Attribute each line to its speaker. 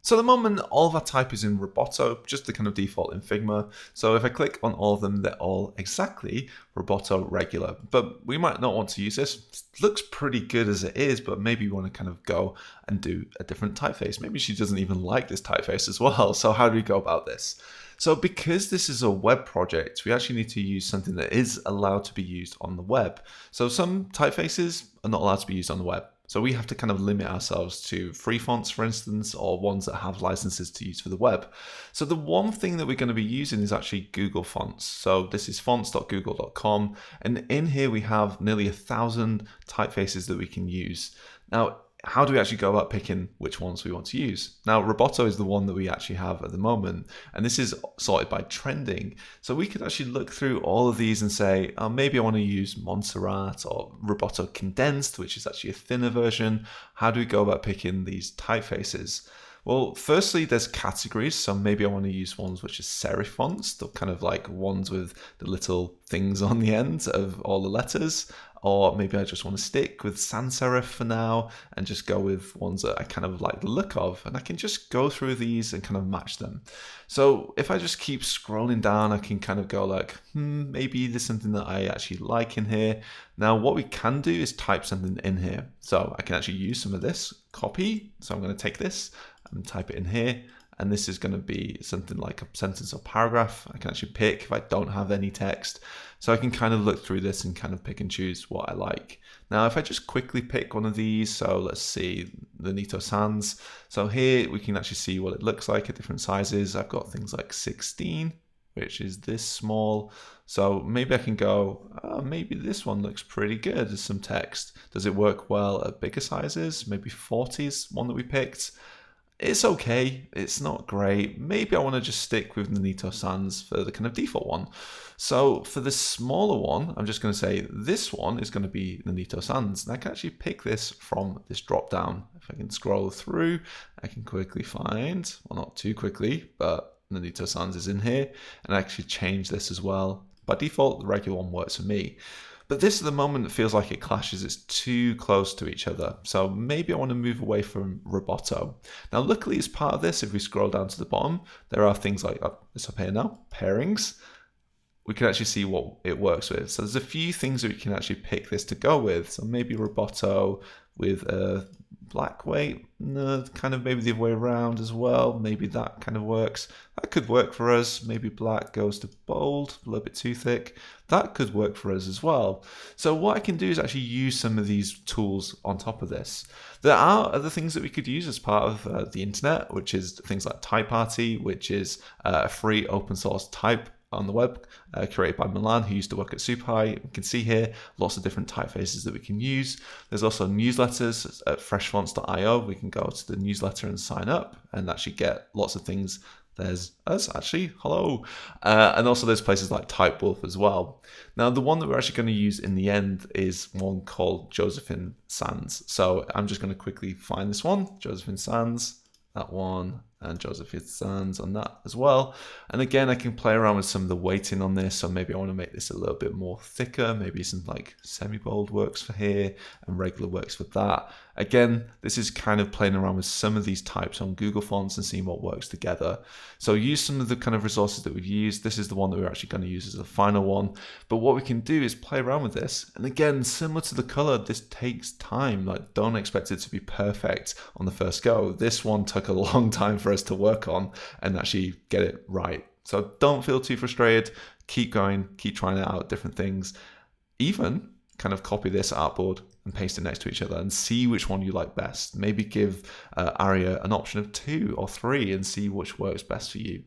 Speaker 1: So at the moment, all of our type is in Roboto, just the kind of default in Figma. So if I click on all of them, they're all exactly Roboto regular. But we might not want to use this. It looks pretty good as it is, but maybe we want to kind of go and do a different typeface. Maybe she doesn't even like this typeface as well. So how do we go about this? So because this is a web project, we actually need to use something that is allowed to be used on the web. So some typefaces are not allowed to be used on the web. So we have to kind of limit ourselves to free fonts, for instance, or ones that have licenses to use for the web. So the one thing that we're going to be using is actually Google Fonts. So this is fonts.google.com. And in here, we have nearly 1,000 typefaces that we can use. Now, how do we actually go about picking which ones we want to use? Now, Roboto is the one that we actually have at the moment, and this is sorted by trending. So we could actually look through all of these and say, oh, maybe I want to use Montserrat or Roboto Condensed, which is actually a thinner version. How do we go about picking these typefaces? Well, firstly, there's categories. So maybe I want to use ones which are serif fonts, the kind of like ones with the little things on the end of all the letters. Or maybe I just want to stick with sans serif for now and just go with ones that I kind of like the look of. And I can just go through these and kind of match them. So if I just keep scrolling down, I can kind of go like, maybe there's something that I actually like in here. Now, what we can do is type something in here. So I can actually use some of this, copy. So I'm going to take this and type it in here. And this is going to be something like a sentence or paragraph. I can actually pick if I don't have any text. So I can kind of look through this and kind of pick and choose what I like. Now, if I just quickly pick one of these, so let's see the Nito Sans. So here we can actually see what it looks like at different sizes. I've got things like 16, which is this small. So maybe I can go, maybe this one looks pretty good. There's some text. Does it work well at bigger sizes? Maybe 40 is one that we picked. It's okay, it's not great. Maybe I want to just stick with the Nito Sans for the kind of default one. So for the smaller one, I'm just going to say this one is going to be the Nito Sans. And I can actually pick this from this drop down. If I can scroll through, I can quickly find, well, not too quickly, but the Nito Sans is in here. And I actually change this as well. By default, the regular one works for me. But this at the moment feels like it clashes, it's too close to each other. So maybe I want to move away from Roboto. Now, luckily as part of this, if we scroll down to the bottom, there are things like this up here now, pairings. We can actually see what it works with. So there's a few things that we can actually pick this to go with. So maybe Roboto with a black weight, no, kind of maybe the other way around as well. Maybe that kind of works. That could work for us. Maybe black goes to bold, a little bit too thick. That could work for us as well. So what I can do is actually use some of these tools on top of this. There are other things that we could use as part of the internet, which is things like TypeParty, which is a free open source type on the web, created by Milan, who used to work at SuperHigh. You can see here lots of different typefaces that we can use. There's also newsletters at freshfonts.io. We can go to the newsletter and sign up and actually get lots of things. There's us, actually, hello. And also there's places like Typewolf as well. Now, the one that we're actually going to use in the end is one called Josephine Sans. So I'm just going to quickly find this one, Josephine Sans, that one, and Josephine Sans on that as well. And again, I can play around with some of the weighting on this. So maybe I want to make this a little bit more thicker. Maybe some like semi-bold works for here and regular works for that. Again, this is kind of playing around with some of these types on Google Fonts and seeing what works together. So use some of the kind of resources that we've used. This is the one that we're actually going to use as the final one. But what we can do is play around with this. And again, similar to the color, this takes time. Like, don't expect it to be perfect on the first go. This one took a long time for us to work on and actually get it right. So don't feel too frustrated. Keep going, keep trying out different things. Even kind of copy this artboard and paste it next to each other and see which one you like best. Maybe give Aria an option of 2 or 3 and see which works best for you.